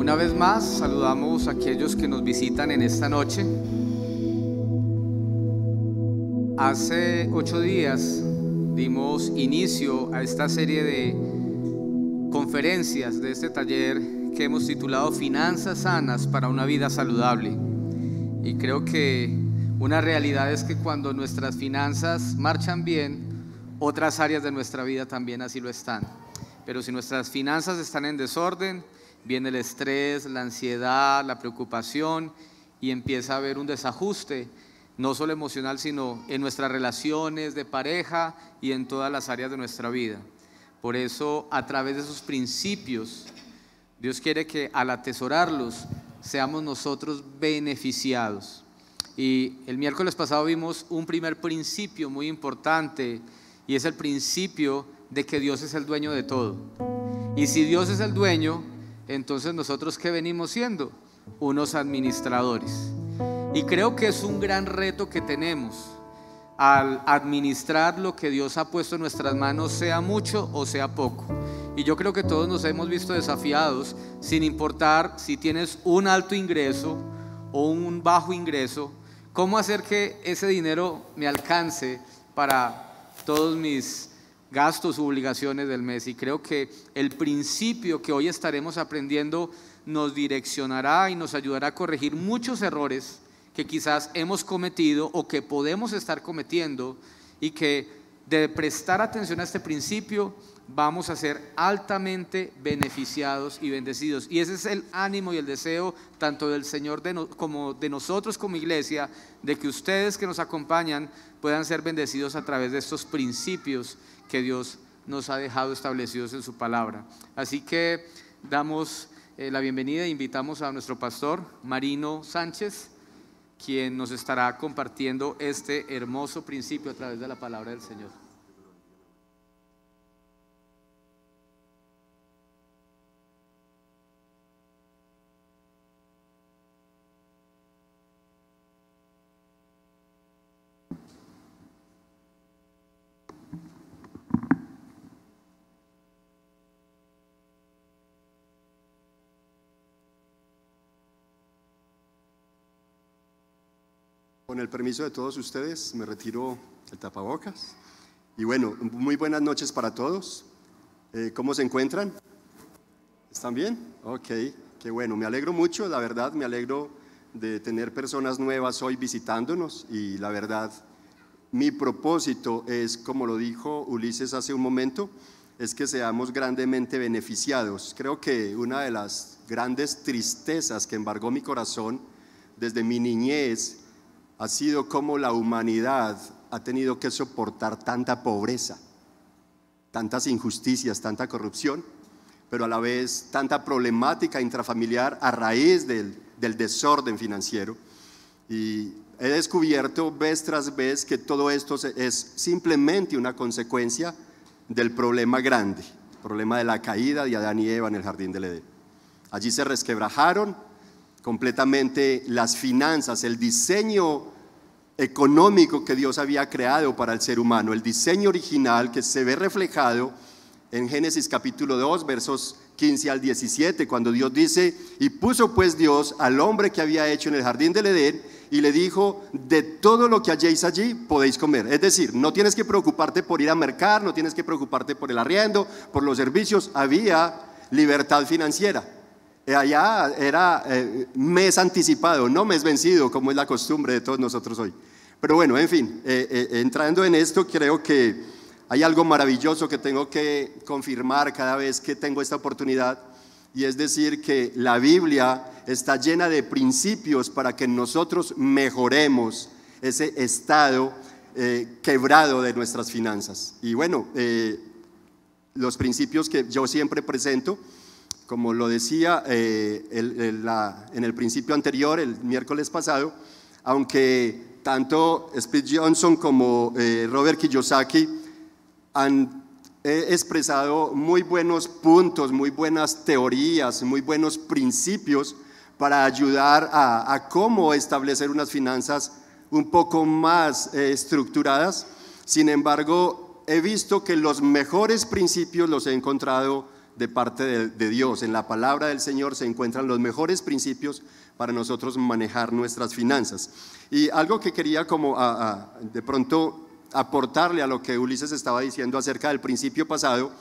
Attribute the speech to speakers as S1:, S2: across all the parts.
S1: Una vez más, saludamos a aquellos que nos visitan en esta noche. Hace 8 días dimos inicio a esta serie de conferencias de este taller que hemos titulado Finanzas sanas para una vida saludable. Y creo que una realidad es que cuando nuestras finanzas marchan bien, otras áreas de nuestra vida también así lo están. Pero si nuestras finanzas están en desorden, viene el estrés, la ansiedad, la preocupación y empieza a haber un desajuste, no solo emocional, sino en nuestras relaciones de pareja y en todas las áreas de nuestra vida. Por eso, a través de esos principios, Dios quiere que al atesorarlos seamos nosotros beneficiados. Y el miércoles pasado vimos un primer principio muy importante, y es el principio de que Dios es el dueño de todo. Y si Dios es el dueño, entonces nosotros ¿qué venimos siendo? Unos administradores. Y creo que es un gran reto que tenemos al administrar lo que Dios ha puesto en nuestras manos, sea mucho o sea poco. Y yo creo que todos nos hemos visto desafiados, sin importar si tienes un alto ingreso o un bajo ingreso, cómo hacer que ese dinero me alcance para todos mis gastos u obligaciones del mes. Y creo que el principio que hoy estaremos aprendiendo nos direccionará y nos ayudará a corregir muchos errores que quizás hemos cometido o que podemos estar cometiendo, y que de prestar atención a este principio vamos a ser altamente beneficiados y bendecidos. Y ese es el ánimo y el deseo tanto del Señor como de nosotros como iglesia, de que ustedes que nos acompañan puedan ser bendecidos a través de estos principios que Dios nos ha dejado establecidos en su palabra. Así que damos la bienvenida e invitamos a nuestro pastor Marino Sánchez, quien nos estará compartiendo este hermoso principio a través de la palabra del Señor.
S2: Con el permiso de todos ustedes, me retiro el tapabocas. Y bueno, muy buenas noches para todos. ¿Cómo se encuentran? ¿Están bien? Ok, qué bueno. Me alegro mucho, la verdad, me alegro de tener personas nuevas hoy visitándonos. Y la verdad, mi propósito es, como lo dijo Ulises hace un momento, es que seamos grandemente beneficiados. Creo que una de las grandes tristezas que embargó mi corazón desde mi niñez ha sido cómo la humanidad ha tenido que soportar tanta pobreza, tantas injusticias, tanta corrupción, pero a la vez tanta problemática intrafamiliar a raíz del desorden financiero. Y he descubierto vez tras vez que todo esto es simplemente una consecuencia del problema grande, el problema de la caída de Adán y Eva en el jardín del Edén. Allí se resquebrajaron completamente las finanzas, el diseño económico que Dios había creado para el ser humano, el diseño original que se ve reflejado en Génesis capítulo 2, versos 15 al 17, cuando Dios dice: y puso pues Dios al hombre que había hecho en el jardín del Edén, y le dijo: de todo lo que halléis allí podéis comer. Es decir, no tienes que preocuparte por ir a mercar, no tienes que preocuparte por el arriendo, por los servicios. Había libertad financiera. Allá era mes anticipado, no mes vencido, como es la costumbre de todos nosotros hoy. Pero bueno, en fin, entrando en esto, creo que hay algo maravilloso que tengo que confirmar cada vez que tengo esta oportunidad, y es decir que la Biblia está llena de principios para que nosotros mejoremos ese estado quebrado de nuestras finanzas. Y bueno, los principios que yo siempre presento, como lo decía en el principio anterior, el miércoles pasado, aunque tanto Speed Johnson como Robert Kiyosaki han expresado muy buenos puntos, muy buenas teorías, muy buenos principios para ayudar a cómo establecer unas finanzas un poco más estructuradas. Sin embargo, he visto que los mejores principios los he encontrado de parte de Dios. En la palabra del Señor se encuentran los mejores principios para nosotros manejar nuestras finanzas. Y algo que quería como de pronto aportarle a lo que Ulises estaba diciendo acerca del principio pasado,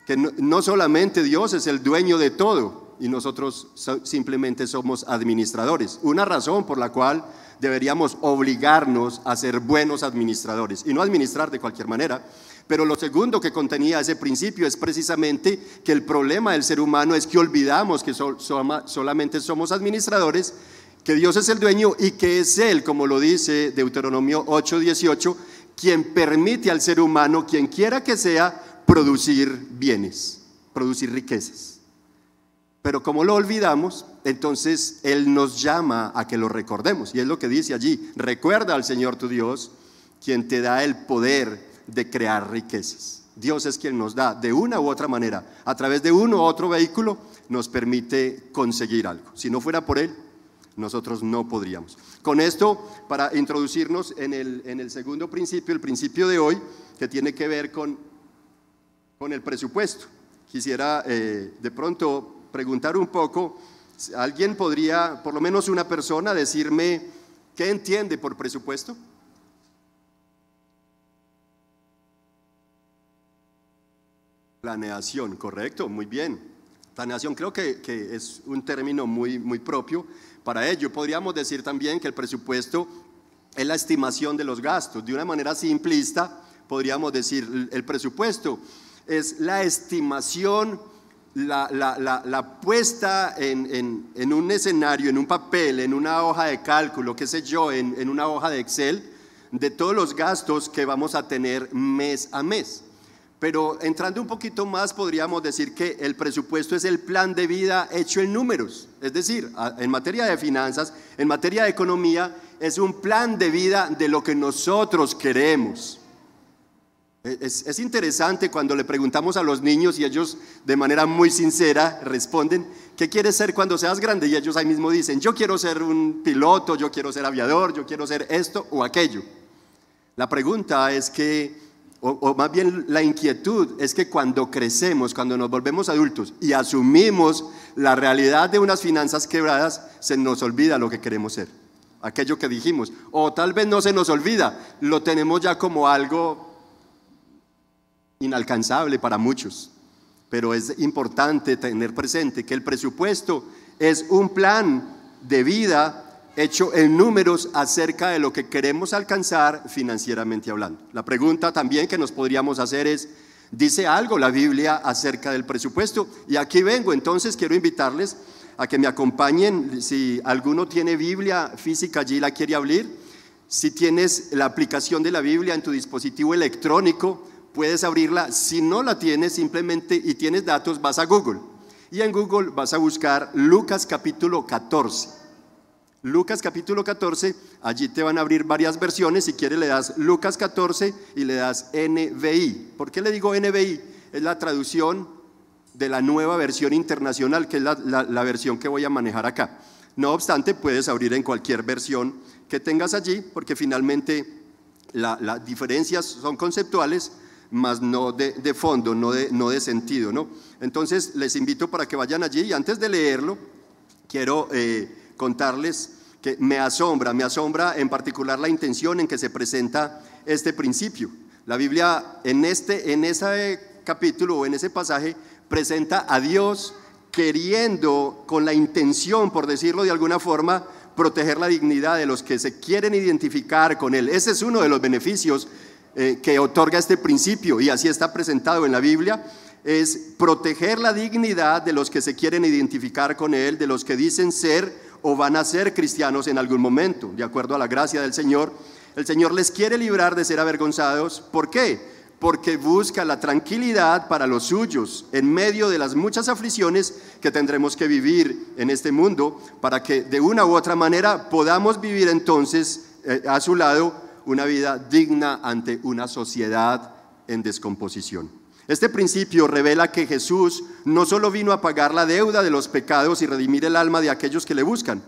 S2: que no solamente Dios es el dueño de todo y nosotros simplemente somos administradores. Una razón por la cual deberíamos obligarnos a ser buenos administradores y no administrar de cualquier manera. Pero lo segundo que contenía ese principio es precisamente que el problema del ser humano es que olvidamos que solamente somos administradores, que Dios es el dueño y que es Él, como lo dice Deuteronomio 8:18, quien permite al ser humano, quien quiera que sea, producir bienes, producir riquezas. Pero como lo olvidamos, entonces Él nos llama a que lo recordemos. Y es lo que dice allí: recuerda al Señor tu Dios, quien te da el poder de crear riquezas. Dios es quien nos da de una u otra manera, a través de uno u otro vehículo, nos permite conseguir algo. Si no fuera por Él, nosotros no podríamos. Con esto, para introducirnos en el segundo principio, el principio de hoy, que tiene que ver con el presupuesto. Quisiera de pronto preguntar un poco, ¿alguien podría, por lo menos una persona, decirme qué entiende por presupuesto? Planeación, correcto, muy bien. Planeación creo que es un término muy propio para ello. Podríamos decir también que el presupuesto es la estimación de los gastos. De una manera simplista, podríamos decir, el presupuesto es la estimación, la puesta en un escenario, en un papel, en una hoja de cálculo, qué sé yo, en una hoja de Excel, de todos los gastos que vamos a tener mes a mes. Pero entrando un poquito más, podríamos decir que el presupuesto es el plan de vida hecho en números. Es decir, en materia de finanzas, en materia de economía, es un plan de vida de lo que nosotros queremos. Es interesante cuando le preguntamos a los niños y ellos de manera muy sincera responden: ¿qué quieres ser cuando seas grande? Y ellos ahí mismo dicen: yo quiero ser un piloto, yo quiero ser aviador, yo quiero ser esto o aquello. La pregunta es que, o más bien la inquietud es que cuando crecemos, cuando nos volvemos adultos y asumimos la realidad de unas finanzas quebradas, se nos olvida lo que queremos ser, aquello que dijimos, o tal vez no se nos olvida, lo tenemos ya como algo inalcanzable para muchos. Pero es importante tener presente que el presupuesto es un plan de vida hecho en números acerca de lo que queremos alcanzar financieramente hablando. La pregunta también que nos podríamos hacer es: ¿dice algo la Biblia acerca del presupuesto? Y aquí vengo, entonces quiero invitarles a que me acompañen. Si alguno tiene Biblia física allí, la quiere abrir. Si tienes la aplicación de la Biblia en tu dispositivo electrónico, puedes abrirla. Si no la tienes, simplemente, y tienes datos, vas a Google. Y en Google vas a buscar Lucas capítulo 14. Lucas capítulo 14, allí te van a abrir varias versiones. Si quieres le das Lucas 14 y le das NVI. ¿Por qué le digo NVI? Es la traducción de la nueva versión internacional, que es la versión que voy a manejar acá. No obstante, puedes abrir en cualquier versión que tengas allí, porque finalmente las diferencias son conceptuales, más no de fondo, no de sentido, ¿no? Entonces les invito para que vayan allí, y antes de leerlo quiero contarles que me asombra en particular la intención en que se presenta este principio. La Biblia en ese capítulo o en ese pasaje presenta a Dios queriendo, con la intención, por decirlo de alguna forma, proteger la dignidad de los que se quieren identificar con Él. Ese es uno de los beneficios que otorga este principio, y así está presentado en la Biblia. Es proteger la dignidad de los que se quieren identificar con Él, de los que dicen ser o van a ser cristianos en algún momento, de acuerdo a la gracia del Señor. El Señor les quiere librar de ser avergonzados. ¿Por qué? Porque busca la tranquilidad para los suyos en medio de las muchas aflicciones que tendremos que vivir en este mundo, para que de una u otra manera podamos vivir entonces a su lado una vida digna ante una sociedad en descomposición. Este principio revela que Jesús no solo vino a pagar la deuda de los pecados y redimir el alma de aquellos que le buscan,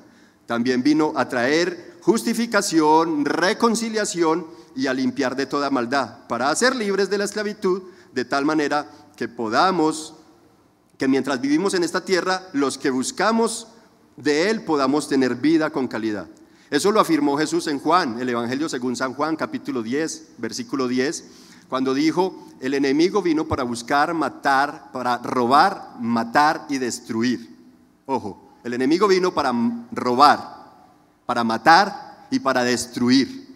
S2: también vino a traer justificación, reconciliación y a limpiar de toda maldad, para hacer libres de la esclavitud, de tal manera que podamos que mientras vivimos en esta tierra, los que buscamos de Él podamos tener vida con calidad. Eso lo afirmó Jesús en Juan, el Evangelio según San Juan, capítulo 10, versículo 10, cuando dijo: el enemigo vino para buscar, matar, para robar, matar y destruir. Ojo, el enemigo vino para robar, para matar y para destruir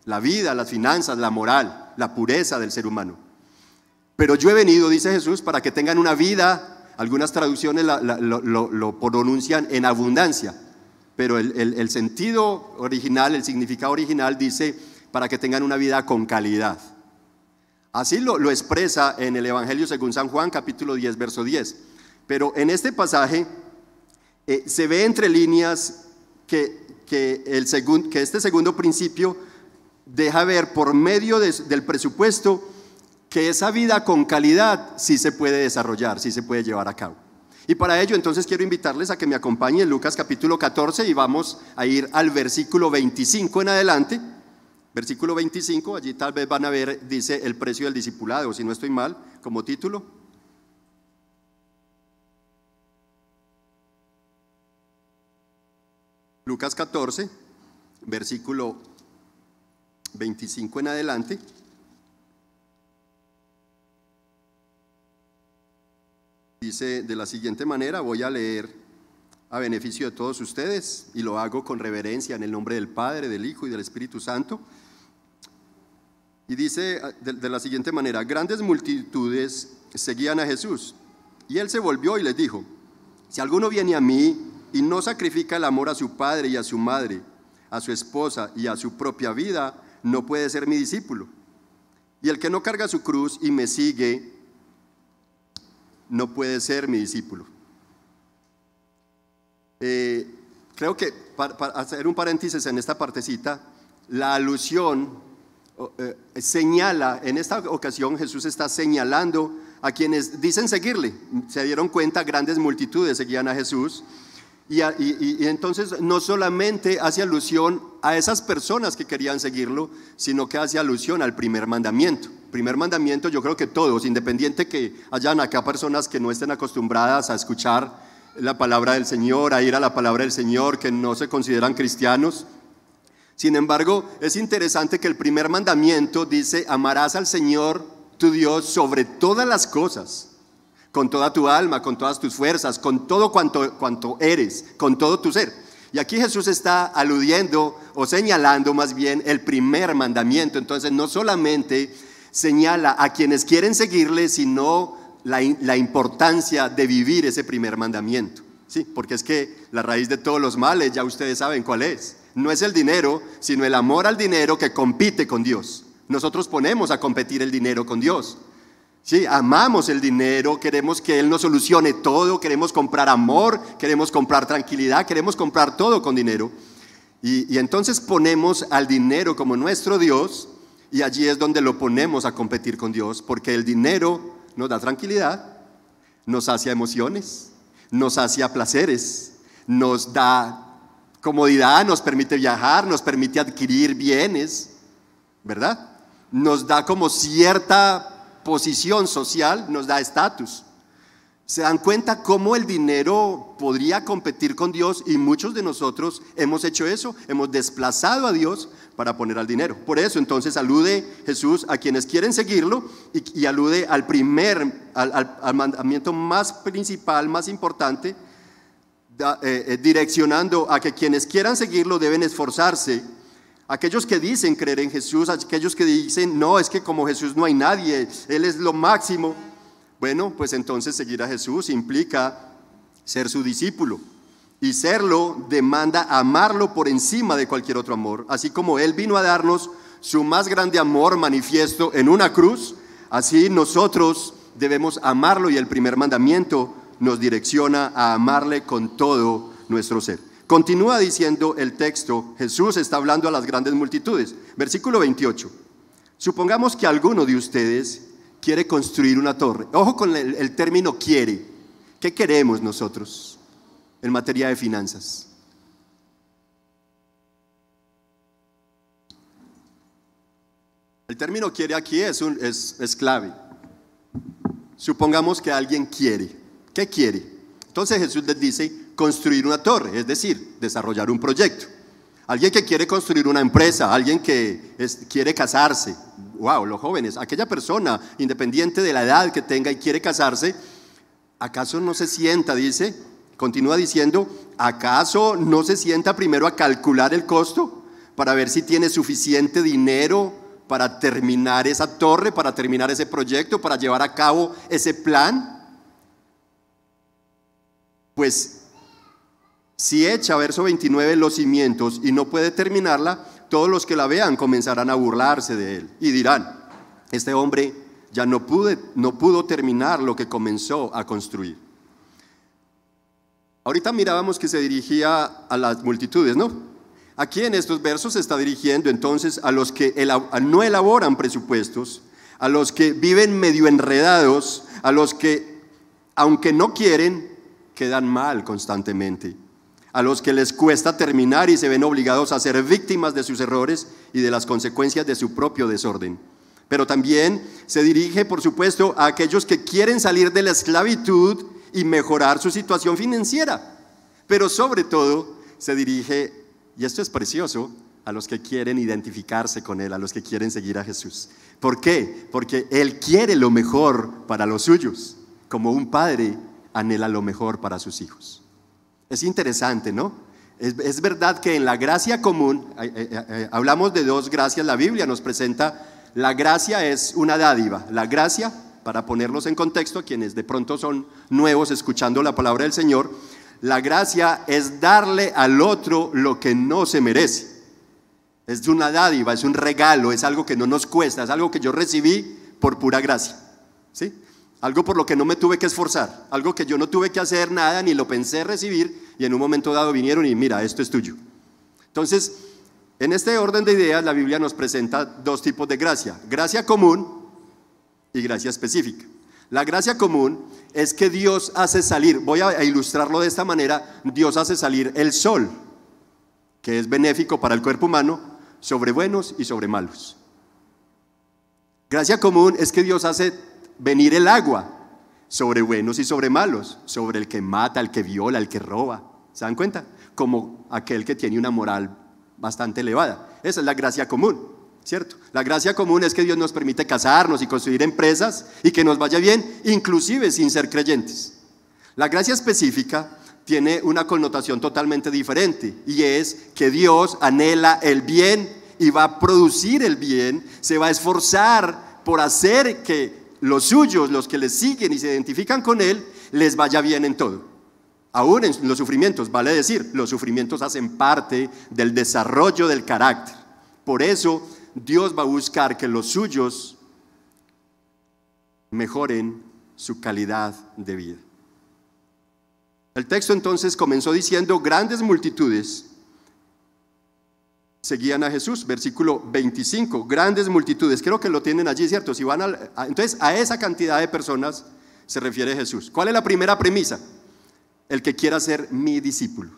S2: la vida, las finanzas, la moral, la pureza del ser humano. Pero yo he venido, dice Jesús, para que tengan una vida. Algunas traducciones lo pronuncian en abundancia, pero el sentido original, el significado original dice para que tengan una vida con calidad. Así lo expresa en el Evangelio según San Juan, capítulo 10, verso 10. Pero en este pasaje se ve entre líneas que este segundo principio deja ver por medio del presupuesto que esa vida con calidad sí se puede desarrollar, sí se puede llevar a cabo. Y para ello entonces quiero invitarles a que me acompañen en Lucas capítulo 14 y vamos a ir al versículo 25 en adelante. Versículo 25, allí tal vez van a ver, dice el precio del discipulado, si no estoy mal, como título. Lucas 14, versículo 25 en adelante. Dice de la siguiente manera, voy a leer a beneficio de todos ustedes y lo hago con reverencia en el nombre del Padre, del Hijo y del Espíritu Santo. Y dice de la siguiente manera: grandes multitudes seguían a Jesús y Él se volvió y les dijo: si alguno viene a mí y no sacrifica el amor a su padre y a su madre, a su esposa y a su propia vida, no puede ser mi discípulo. Y el que no carga su cruz y me sigue, no puede ser mi discípulo. Creo que para hacer un paréntesis en esta partecita, la alusión señala, en esta ocasión Jesús está señalando a quienes dicen seguirle. Se dieron cuenta, grandes multitudes seguían a Jesús y entonces no solamente hace alusión a esas personas que querían seguirlo, sino que hace alusión al primer mandamiento. Primer mandamiento, yo creo que todos, independiente que hayan acá personas que no estén acostumbradas a escuchar la palabra del Señor, a ir a la palabra del Señor, que no se consideran cristianos. Sin embargo, es interesante que el primer mandamiento dice: amarás al Señor tu Dios sobre todas las cosas, con toda tu alma, con todas tus fuerzas, con todo cuanto eres, con todo tu ser. Y aquí Jesús está aludiendo o señalando más bien el primer mandamiento. Entonces no solamente señala a quienes quieren seguirle, sino la importancia de vivir ese primer mandamiento. Sí, porque es que la raíz de todos los males, ya ustedes saben cuál es. No es el dinero, sino el amor al dinero que compite con Dios. Nosotros ponemos a competir el dinero con Dios. Sí, amamos el dinero, queremos que Él nos solucione todo, queremos comprar amor, queremos comprar tranquilidad, queremos comprar todo con dinero. Y entonces ponemos al dinero como nuestro Dios, y allí es donde lo ponemos a competir con Dios, porque el dinero nos da tranquilidad, nos sacia emociones, nos sacia placeres, nos da comodidad, nos permite viajar, nos permite adquirir bienes, ¿verdad? Nos da como cierta posición social, nos da estatus. ¿Se dan cuenta cómo el dinero podría competir con Dios? Y muchos de nosotros hemos hecho eso, hemos desplazado a Dios para poner al dinero. Por eso entonces alude Jesús a quienes quieren seguirlo y alude al mandamiento más principal, más importante, direccionando a que quienes quieran seguirlo deben esforzarse. Aquellos que dicen creer en Jesús, aquellos que dicen no, es que como Jesús no hay nadie, Él es lo máximo. Bueno, pues entonces seguir a Jesús implica ser su discípulo, y serlo demanda amarlo por encima de cualquier otro amor. Así como Él vino a darnos su más grande amor manifiesto en una cruz, así nosotros debemos amarlo, y el primer mandamiento nos direcciona a amarle con todo nuestro ser. Continúa diciendo el texto, Jesús está hablando a las grandes multitudes. Versículo 28. Supongamos que alguno de ustedes quiere construir una torre. Ojo con el término quiere. ¿Qué queremos nosotros en materia de finanzas? El término quiere aquí es clave. Supongamos que alguien quiere. ¿Qué quiere? Entonces Jesús les dice construir una torre, es decir, desarrollar un proyecto. Alguien que quiere construir una empresa, alguien que quiere casarse, wow, los jóvenes, aquella persona, independiente de la edad que tenga y quiere casarse, ¿acaso no se sienta, dice, continúa diciendo, ¿acaso no se sienta primero a calcular el costo para ver si tiene suficiente dinero para terminar esa torre, para terminar ese proyecto, para llevar a cabo ese plan? Pues si echa, verso 29, los cimientos y no puede terminarla, todos los que la vean comenzarán a burlarse de él y dirán, este hombre ya no pudo terminar lo que comenzó a construir. Ahorita mirábamos que se dirigía a las multitudes, ¿no? Aquí en estos versos se está dirigiendo entonces a los que no elaboran presupuestos, a los que viven medio enredados, a los que, aunque no quieren, quedan mal constantemente, a los que les cuesta terminar y se ven obligados a ser víctimas de sus errores y de las consecuencias de su propio desorden. Pero también se dirige, por supuesto, a aquellos que quieren salir de la esclavitud y mejorar su situación financiera. Pero sobre todo se dirige, y esto es precioso, a los que quieren identificarse con Él, a los que quieren seguir a Jesús. ¿Por qué? Porque Él quiere lo mejor para los suyos, como un padre anhela lo mejor para sus hijos. Es interesante, ¿no? Es verdad que en la gracia común, hablamos de dos gracias, la Biblia nos presenta, la gracia es una dádiva, la gracia, para ponerlos en contexto, quienes de pronto son nuevos escuchando la palabra del Señor, la gracia es darle al otro lo que no se merece. Es una dádiva, es un regalo, es algo que no nos cuesta, es algo que yo recibí por pura gracia, ¿sí? Algo por lo que no me tuve que esforzar, algo que yo no tuve que hacer nada, ni lo pensé recibir, y en un momento dado vinieron y mira, esto es tuyo. Entonces, en este orden de ideas, la Biblia nos presenta dos tipos de gracia: gracia común y gracia específica. La gracia común es que Dios hace salir, voy a ilustrarlo de esta manera, Dios hace salir el sol, que es benéfico para el cuerpo humano, sobre buenos y sobre malos. Gracia común es que Dios hace venir el agua sobre buenos y sobre malos, sobre el que mata, el que viola, el que roba. ¿Se dan cuenta? Como aquel que tiene una moral bastante elevada. Esa es la gracia común, ¿cierto? La gracia común es que Dios nos permite casarnos y construir empresas y que nos vaya bien, inclusive sin ser creyentes. La gracia específica tiene una connotación totalmente diferente, y es que Dios anhela el bien y va a producir el bien, se va a esforzar por hacer que los suyos, los que le siguen y se identifican con Él, les vaya bien en todo. Aún en los sufrimientos, vale decir, los sufrimientos hacen parte del desarrollo del carácter. Por eso Dios va a buscar que los suyos mejoren su calidad de vida. El texto entonces comenzó diciendo: grandes multitudes seguían a Jesús, versículo 25, grandes multitudes, creo que lo tienen allí, ¿cierto? Si van entonces a esa cantidad de personas se refiere Jesús. ¿Cuál es la primera premisa? El que quiera ser mi discípulo.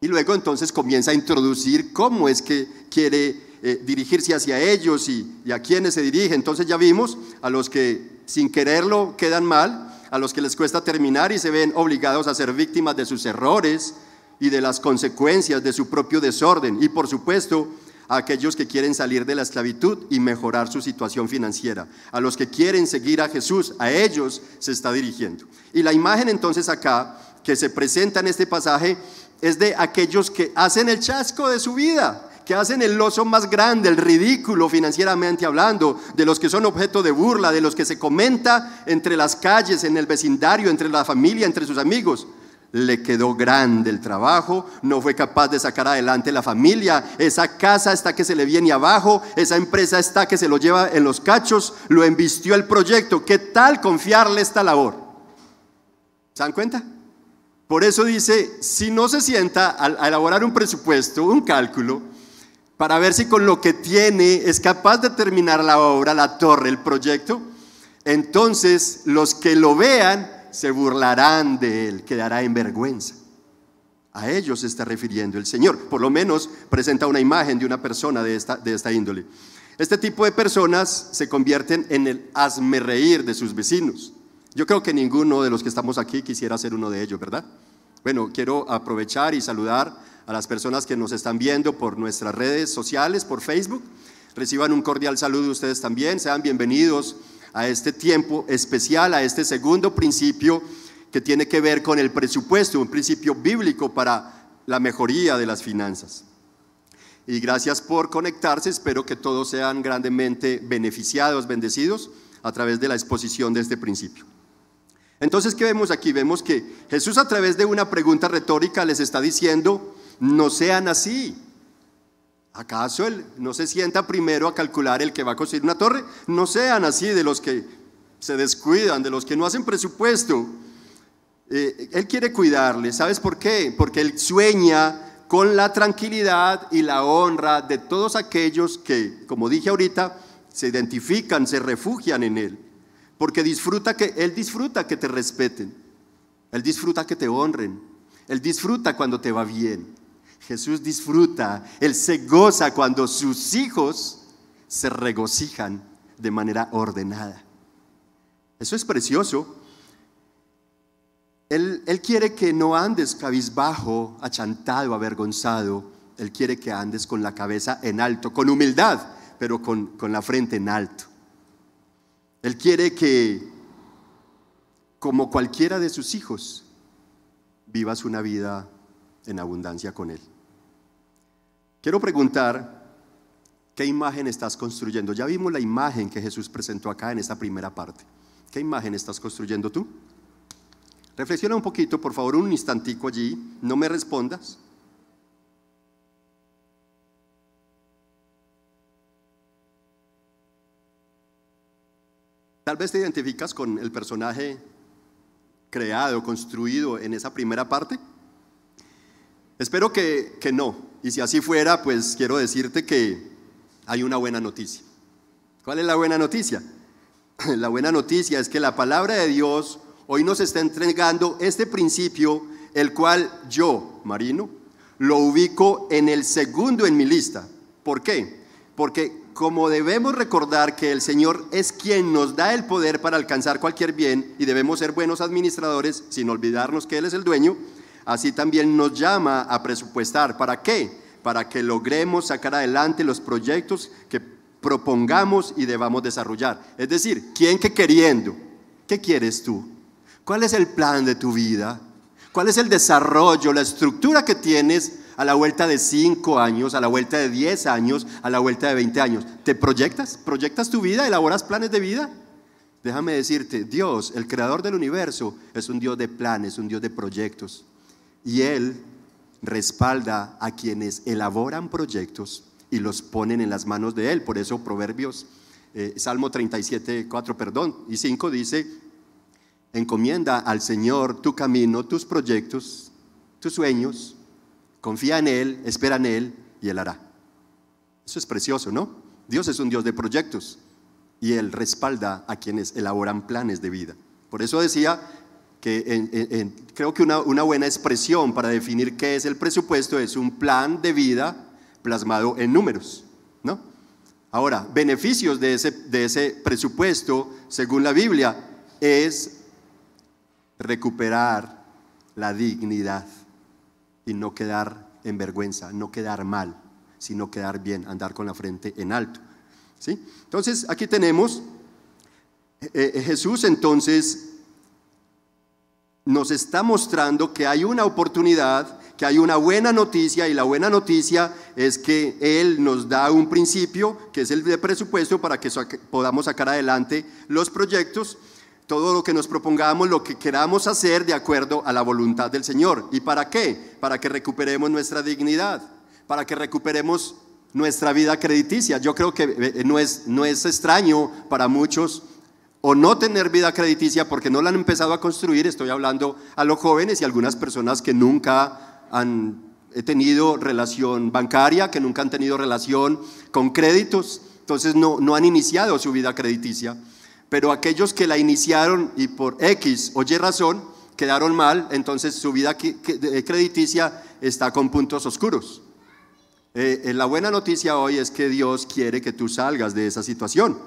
S2: Y luego entonces comienza a introducir cómo es que quiere dirigirse hacia ellos y a quiénes se dirige. Entonces ya vimos a los que sin quererlo quedan mal, a los que les cuesta terminar y se ven obligados a ser víctimas de sus errores y de las consecuencias de su propio desorden, y por supuesto a aquellos que quieren salir de la esclavitud y mejorar su situación financiera, a los que quieren seguir a Jesús, a ellos se está dirigiendo. Y la imagen entonces acá que se presenta en este pasaje es de aquellos que hacen el chasco de su vida, que hacen el oso más grande, el ridículo financieramente hablando, de los que son objeto de burla, de los que se comenta entre las calles, en el vecindario, entre la familia, entre sus amigos. Le quedó grande el trabajo, no fue capaz de sacar adelante la familia, esa casa está que se le viene abajo, esa empresa está que se lo lleva en los cachos, lo embistió el proyecto. ¿Qué tal confiarle esta labor? ¿Se dan cuenta? Por eso dice, si no se sienta a elaborar un presupuesto, un cálculo, para ver si con lo que tiene es capaz de terminar la obra, la torre, el proyecto, entonces los que lo vean se burlarán de él, quedará en vergüenza. A ellos se está refiriendo el Señor. Por lo menos presenta una imagen de una persona de esta índole. Este tipo de personas se convierten en el hazmerreír de sus vecinos. Yo creo que ninguno de los que estamos aquí quisiera ser uno de ellos, ¿verdad? Bueno, quiero aprovechar y saludar a las personas que nos están viendo por nuestras redes sociales, por Facebook. Reciban un cordial saludo ustedes también. Sean bienvenidos a este tiempo especial, a este segundo principio que tiene que ver con el presupuesto, un principio bíblico para la mejoría de las finanzas. Y gracias por conectarse. Espero que todos sean grandemente beneficiados, bendecidos a través de la exposición de este principio. Entonces, ¿qué vemos aquí? Vemos que Jesús, a través de una pregunta retórica, les está diciendo: no sean así. ¿Acaso Él no se sienta primero a calcular el que va a construir una torre? No sean así, de los que se descuidan, de los que no hacen presupuesto. Él quiere cuidarles. ¿Sabes por qué? Porque Él sueña con la tranquilidad y la honra de todos aquellos que, como dije ahorita, se identifican, se refugian en Él. Porque Él disfruta que te respeten, Él disfruta que te honren, Él disfruta cuando te va bien. Jesús disfruta, Él se goza cuando sus hijos se regocijan de manera ordenada. Eso es precioso. Él quiere que no andes cabizbajo, achantado, avergonzado. Él quiere que andes con la cabeza en alto, con humildad, pero con la frente en alto. Él quiere que, como cualquiera de sus hijos, vivas una vida en abundancia con Él. Quiero preguntar, ¿qué imagen estás construyendo? Ya vimos la imagen que Jesús presentó acá en esta primera parte. ¿Qué imagen estás construyendo tú? Reflexiona un poquito, por favor, un instantico allí, no me respondas. Tal vez te identificas con el personaje creado, construido en esa primera parte. Espero que no, y si así fuera, pues quiero decirte que hay una buena noticia. ¿Cuál es la buena noticia? La buena noticia es que la palabra de Dios hoy nos está entregando este principio, el cual yo, Marino, lo ubico en el segundo en mi lista. ¿Por qué? Porque como debemos recordar que el Señor es quien nos da el poder para alcanzar cualquier bien y debemos ser buenos administradores sin olvidarnos que Él es el dueño, así también nos llama a presupuestar. ¿Para qué? Para que logremos sacar adelante los proyectos que propongamos y debamos desarrollar. Es decir, ¿quién que queriendo? ¿Qué quieres tú? ¿Cuál es el plan de tu vida? ¿Cuál es el desarrollo, la estructura que tienes a la vuelta de 5 años, a la vuelta de 10 años, a la vuelta de 20 años? ¿Te proyectas? ¿Proyectas tu vida? ¿Elaboras planes de vida? Déjame decirte, Dios, el creador del universo, es un Dios de planes, un Dios de proyectos. Y Él respalda a quienes elaboran proyectos y los ponen en las manos de Él. Por eso Proverbios, Salmo 37, 4 y 5 dice: encomienda al Señor tu camino, tus proyectos, tus sueños. Confía en Él, espera en Él y Él hará. Eso es precioso, ¿no? Dios es un Dios de proyectos y Él respalda a quienes elaboran planes de vida. Por eso decía que creo que una buena expresión para definir qué es el presupuesto es un plan de vida plasmado en números, ¿no? Ahora, beneficios de ese presupuesto, según la Biblia, es recuperar la dignidad y no quedar en vergüenza, no quedar mal, sino quedar bien, andar con la frente en alto, ¿sí? Entonces aquí tenemos Jesús, entonces nos está mostrando que hay una oportunidad, que hay una buena noticia, y la buena noticia es que Él nos da un principio que es el de presupuesto para que podamos sacar adelante los proyectos, todo lo que nos propongamos, lo que queramos hacer de acuerdo a la voluntad del Señor. ¿Y para qué? Para que recuperemos nuestra dignidad, para que recuperemos nuestra vida crediticia. Yo creo que no es extraño para muchos o no tener vida crediticia porque no la han empezado a construir. Estoy hablando a los jóvenes y algunas personas que nunca han tenido relación bancaria, que nunca han tenido relación con créditos, entonces no han iniciado su vida crediticia. Pero aquellos que la iniciaron y por X o Y razón quedaron mal, entonces su vida crediticia está con puntos oscuros. La buena noticia hoy es que Dios quiere que tú salgas de esa situación.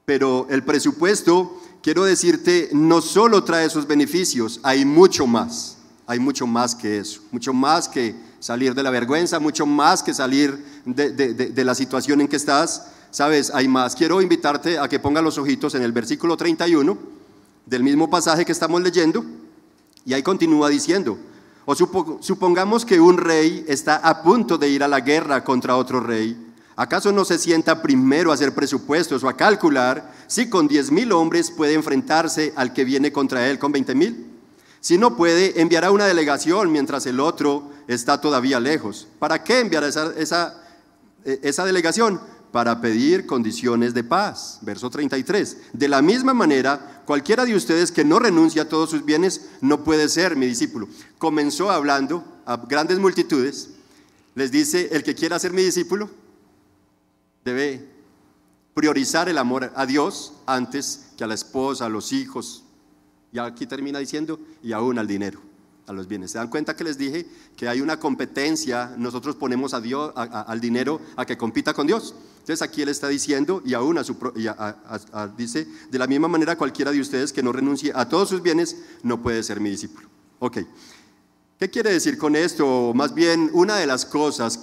S2: Pero el presupuesto quiero decirte, no solo trae esos beneficios, hay mucho más que eso, mucho más que salir de la vergüenza, mucho más que salir de la situación en que estás. Sabes, hay más. Quiero invitarte a que pongas los ojitos en el versículo 31 del mismo pasaje que estamos leyendo, y ahí continúa diciendo: o supongamos que un rey está a punto de ir a la guerra contra otro rey. ¿Acaso no se sienta primero a hacer presupuestos o a calcular si con 10,000 hombres puede enfrentarse al que viene contra él con 20,000? Si no puede, enviará una delegación mientras el otro está todavía lejos. ¿Para qué enviará esa delegación? Para pedir condiciones de paz. Verso 33. De la misma manera, cualquiera de ustedes que no renuncie a todos sus bienes no puede ser mi discípulo. Comenzó hablando a grandes multitudes. Les dice: el que quiera ser mi discípulo debe priorizar el amor a Dios antes que a la esposa, a los hijos. Y aquí termina diciendo: y aún al dinero, a los bienes. ¿Se dan cuenta que les dije que hay una competencia? Nosotros ponemos a Dios, al dinero a que compita con Dios. Entonces aquí él está diciendo, y aún dice: de la misma manera cualquiera de ustedes que no renuncie a todos sus bienes no puede ser mi discípulo. Ok, ¿qué quiere decir con esto? Más bien, una de las cosas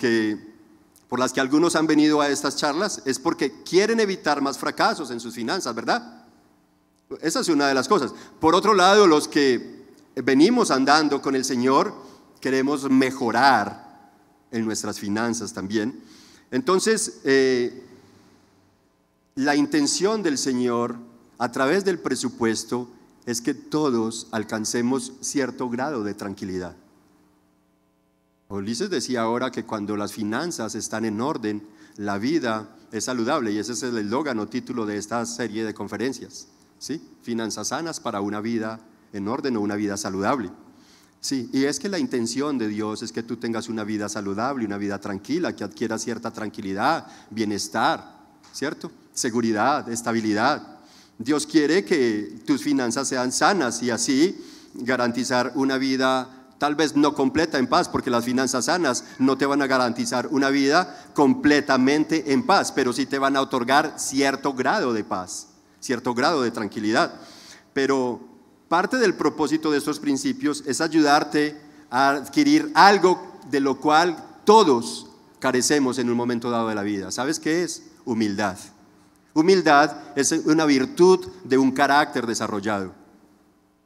S2: por las que algunos han venido a estas charlas es porque quieren evitar más fracasos en sus finanzas, ¿verdad? Esa es una de las cosas. Por otro lado, los que venimos andando con el Señor queremos mejorar en nuestras finanzas también. Entonces, la intención del Señor a través del presupuesto es que todos alcancemos cierto grado de tranquilidad. Ulises decía ahora que cuando las finanzas están en orden, la vida es saludable, y ese es el eslogan o título de esta serie de conferencias, ¿sí? Finanzas sanas para una vida en orden o una vida saludable. Sí, y es que la intención de Dios es que tú tengas una vida saludable, una vida tranquila, que adquieras cierta tranquilidad, bienestar, ¿cierto? Seguridad, estabilidad. Dios quiere que tus finanzas sean sanas y así garantizar una vida tal vez no completa en paz, porque las finanzas sanas no te van a garantizar una vida completamente en paz, pero sí te van a otorgar cierto grado de paz, cierto grado de tranquilidad. Pero parte del propósito de estos principios es ayudarte a adquirir algo de lo cual todos carecemos en un momento dado de la vida. ¿Sabes qué es? Humildad. Humildad es una virtud de un carácter desarrollado.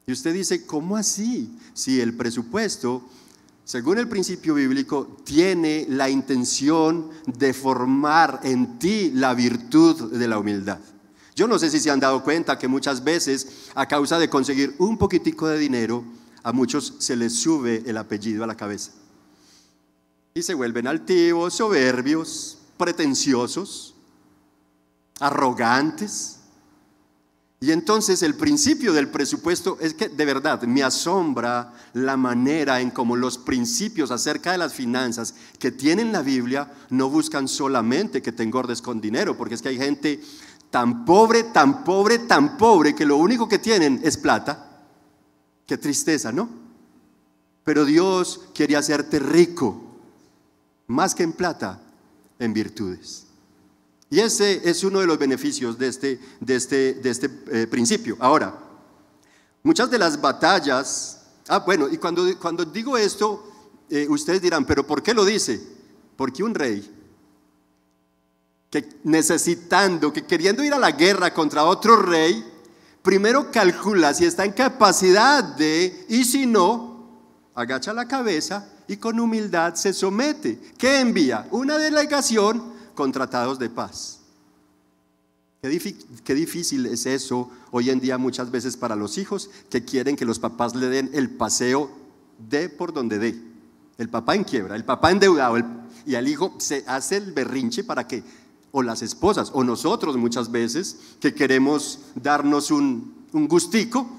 S2: Y usted dice: ¿cómo así? Si el presupuesto, según el principio bíblico, tiene la intención de formar en ti la virtud de la humildad. Yo no sé si se han dado cuenta que muchas veces, a causa de conseguir un poquitico de dinero, a muchos se les sube el apellido a la cabeza. Y se vuelven altivos, soberbios, pretenciosos, arrogantes. Y entonces el principio del presupuesto es que de verdad me asombra la manera en cómo los principios acerca de las finanzas que tienen la Biblia no buscan solamente que te engordes con dinero, porque es que hay gente tan pobre, tan pobre, tan pobre que lo único que tienen es plata. Qué tristeza, ¿no? Pero Dios quiere hacerte rico, más que en plata, en virtudes. Y ese es uno de los beneficios de este principio. Ahora, muchas de las batallas, bueno, y cuando digo esto, ustedes dirán: ¿pero por qué lo dice? Porque un rey que queriendo ir a la guerra contra otro rey, primero calcula si está en capacidad y si no, agacha la cabeza y con humildad se somete. ¿Qué envía? Una delegación con tratados de paz. Qué difícil es eso hoy en día muchas veces para los hijos que quieren que los papás le den el paseo de por donde dé. El papá en quiebra, el papá endeudado, y al hijo se hace el berrinche para que, o las esposas, o nosotros muchas veces que queremos darnos un gustico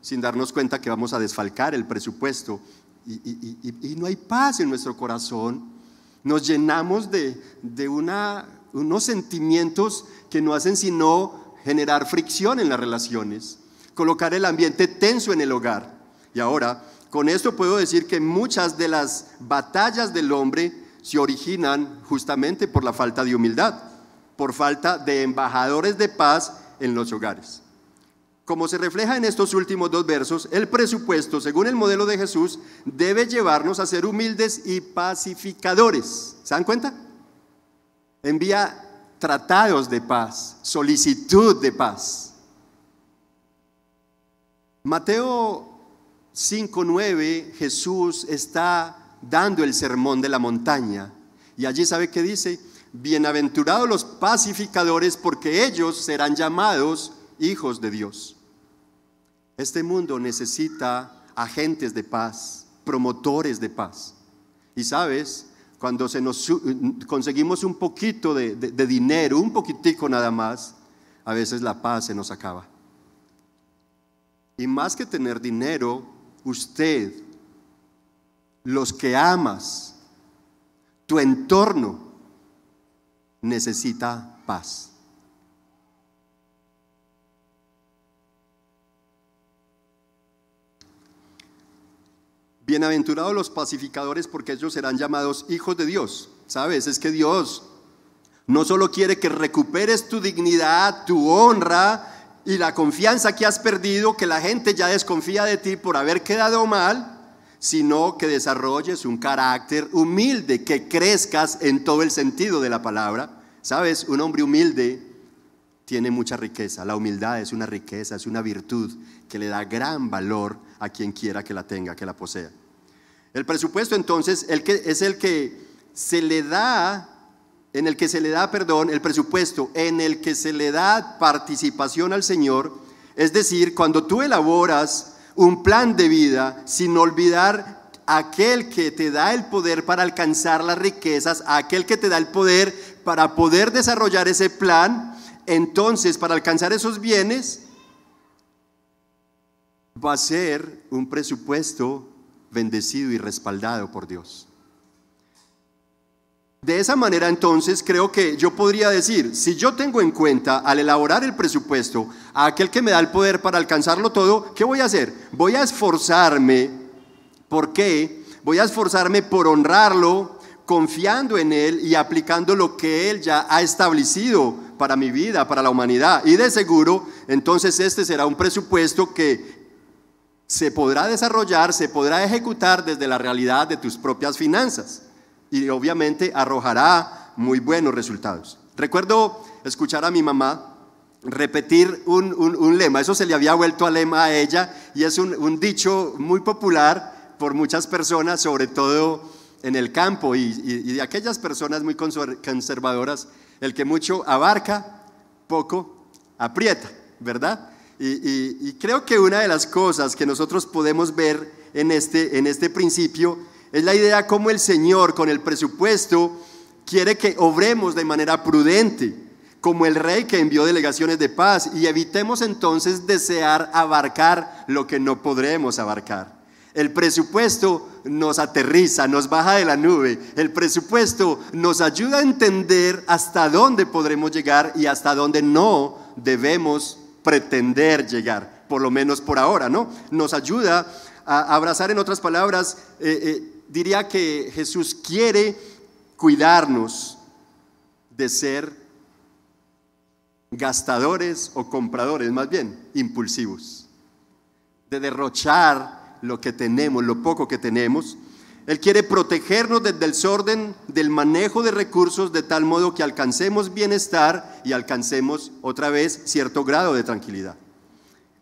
S2: sin darnos cuenta que vamos a desfalcar el presupuesto y no hay paz en nuestro corazón. Nos llenamos de unos sentimientos que no hacen sino generar fricción en las relaciones, colocar el ambiente tenso en el hogar. Y ahora, con esto puedo decir que muchas de las batallas del hombre se originan justamente por la falta de humildad, por falta de embajadores de paz en los hogares. como se refleja en estos últimos dos versos, el presupuesto, según el modelo de Jesús, debe llevarnos a ser humildes y pacificadores. ¿Se dan cuenta? Envía tratados de paz, solicitud de paz. Mateo 5:9, Jesús está dando el sermón de la montaña y allí ¿sabe qué dice? Bienaventurados los pacificadores, porque ellos serán llamados hijos de Dios. Este mundo necesita agentes de paz, promotores de paz. Y sabes, cuando conseguimos un poquito de dinero, un poquitico nada más, a veces la paz se nos acaba. Y más que tener dinero, usted, los que amas, tu entorno, necesita paz. Bienaventurados los pacificadores, porque ellos serán llamados hijos de Dios. ¿Sabes? Es que Dios no solo quiere que recuperes tu dignidad, tu honra y la confianza que has perdido, que la gente ya desconfía de ti por haber quedado mal, sino que desarrolles un carácter humilde, que crezcas en todo el sentido de la palabra. ¿Sabes? Un hombre humilde tiene mucha riqueza. La humildad es una riqueza, es una virtud que le da gran valor a quien quiera que la tenga, que la posea. El presupuesto entonces el presupuesto en el que se le da participación al Señor, es decir, cuando tú elaboras un plan de vida sin olvidar a aquel que te da el poder para alcanzar las riquezas, a aquel que te da el poder para poder desarrollar ese plan, entonces para alcanzar esos bienes va a ser un presupuesto bendecido y respaldado por Dios. De esa manera entonces creo que yo podría decir, si yo tengo en cuenta al elaborar el presupuesto a aquel que me da el poder para alcanzarlo todo, ¿qué voy a hacer? Voy a esforzarme. ¿Por qué? Voy a esforzarme por honrarlo, confiando en Él y aplicando lo que Él ya ha establecido para mi vida, para la humanidad. Y de seguro, entonces este será un presupuesto que se podrá desarrollar, se podrá ejecutar desde la realidad de tus propias finanzas. Y obviamente arrojará muy buenos resultados. Recuerdo escuchar a mi mamá repetir un lema. Eso se le había vuelto a lema a ella, y es un dicho muy popular por muchas personas, sobre todo en el campo y de aquellas personas muy conservadoras. El que mucho abarca, poco aprieta, ¿verdad? Y creo que una de las cosas que nosotros podemos ver en este principio es la idea cómo el Señor con el presupuesto quiere que obremos de manera prudente, como el rey que envió delegaciones de paz, y evitemos entonces desear abarcar lo que no podremos abarcar. El presupuesto nos aterriza, nos baja de la nube. El presupuesto nos ayuda a entender hasta dónde podremos llegar y hasta dónde no debemos pretender llegar, por lo menos por ahora, ¿no? Nos ayuda a abrazar, en otras palabras, diría que Jesús quiere cuidarnos de ser gastadores o compradores, más bien impulsivos, de derrochar lo que tenemos, lo poco que tenemos. Él quiere protegernos desde el desorden del manejo de recursos, de tal modo que alcancemos bienestar y alcancemos otra vez cierto grado de tranquilidad.